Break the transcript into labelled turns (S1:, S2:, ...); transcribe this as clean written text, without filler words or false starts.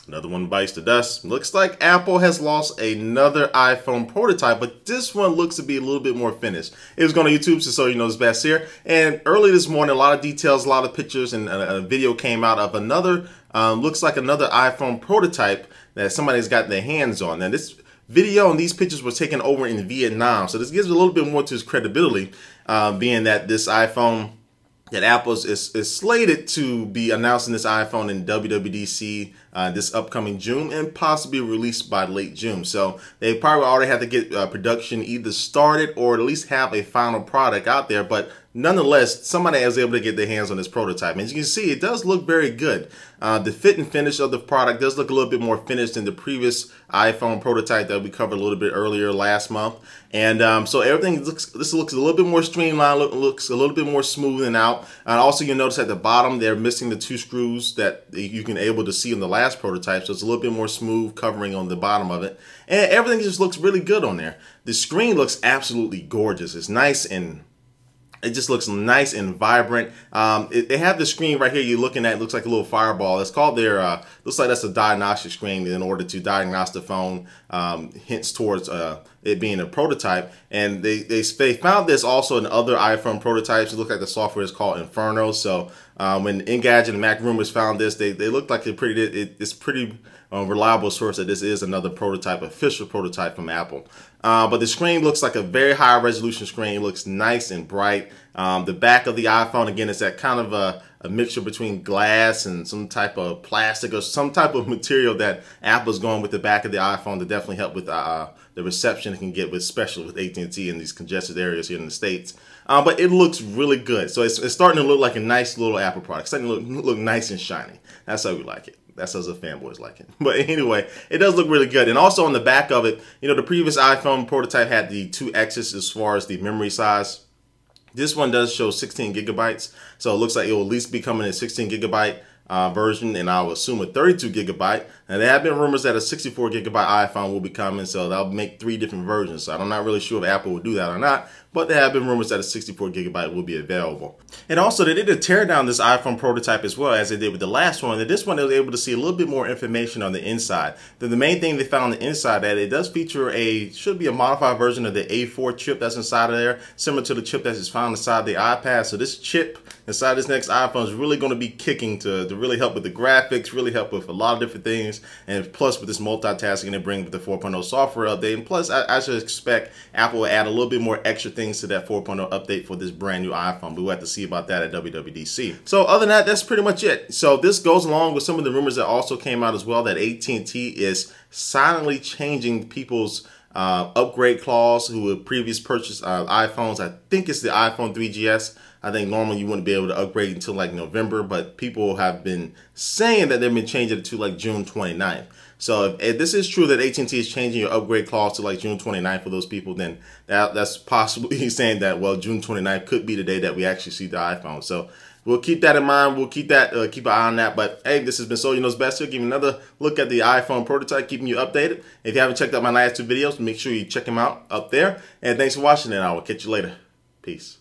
S1: Another one bites the dust. Looks like Apple has lost another iPhone prototype, but this one looks to be a little bit more finished. It was going on YouTube, so you know it's best here. And early this morning, a lot of details, a lot of pictures, and a video came out of another, looks like another iPhone prototype that somebody's got their hands on. Now this video and these pictures were taken over in Vietnam, so this gives a little bit more to its credibility, being that this iPhone that Apple is slated to be announcing this iPhone in WWDC this upcoming June and possibly released by late June. So they probably already have to get production either started or at least have a final product out there. But nonetheless, somebody was able to get their hands on this prototype. And as you can see, it does look very good. The fit and finish of the product does look a little bit more finished than the previous iPhone prototype that we covered a little bit earlier last month. And so everything this looks a little bit more streamlined, looks a little bit more smoothened out. And also you'll notice at the bottom, they're missing the two screws that you can able to see in the last prototype. So it's a little bit more smooth covering on the bottom of it. And everything just looks really good on there. The screen looks absolutely gorgeous. It's nice and it just looks nice and vibrant. They have the screen right here you're looking at. It looks like a little fireball. It's called their, looks like that's a diagnostic screen in order to diagnose the phone, hints towards it being a prototype. And they found this also in other iPhone prototypes. It looks like the software is called Inferno. So when Engadget and Mac Rumors found this, they look like it's pretty reliable source that this is another prototype, official prototype from Apple. But the screen looks like a very high resolution screen. It looks nice and bright. The back of the iPhone, again, is that kind of a mixture between glass and some type of plastic or some type of material that Apple's going with the back of the iPhone to definitely help with the reception it can get with, especially with AT&T in these congested areas here in the States. But it looks really good. So it's starting to look like a nice little Apple product. It's starting to look nice and shiny. That's how we like it. That's how the fanboys like it. But anyway, it does look really good. And also on the back of it, you know, the previous iPhone prototype had the 2Xs as far as the memory size. This one does show 16 gigabytes. So it looks like it will at least be coming in 16 gigabyte version, and I will assume a 32 gigabyte. And there have been rumors that a 64 gigabyte iPhone will be coming, so that'll make 3 different versions. So I'm not really sure if Apple will do that or not, but there have been rumors that a 64 gigabyte will be available. And also they did a tear down this iPhone prototype as well as they did with the last one. And this one they were able to see a little bit more information on the inside. The main thing they found on the inside that it does feature should be a modified version of the A4 chip that's inside of there, similar to the chip that is found inside the iPad. So this chip inside this next iPhone is really going to be kicking to really help with the graphics, really help with a lot of different things. And plus with this multitasking they bring with the 4.0 software update. And plus I should expect Apple will add a little bit more extra things to that 4.0 update for this brand new iPhone. But we'll have to see about that at WWDC. So other than that, that's pretty much it. So this goes along with some of the rumors that also came out as well that AT&T is silently changing people's upgrade clause who had previous purchased iPhones. I think it's the iPhone 3GS. I think normally you wouldn't be able to upgrade until like November, but people have been saying that they've been changing it to like June 29th. So if this is true that AT&T is changing your upgrade clause to like June 29th for those people, then that's possibly saying that, well, June 29th could be the day that we actually see the iPhone. So we'll keep that in mind. We'll keep that, keep an eye on that. But hey, this has been So You Know's Best here. Give you another look at the iPhone prototype, keeping you updated. If you haven't checked out my last 2 videos, make sure you check them out up there. And thanks for watching, and I will catch you later. Peace.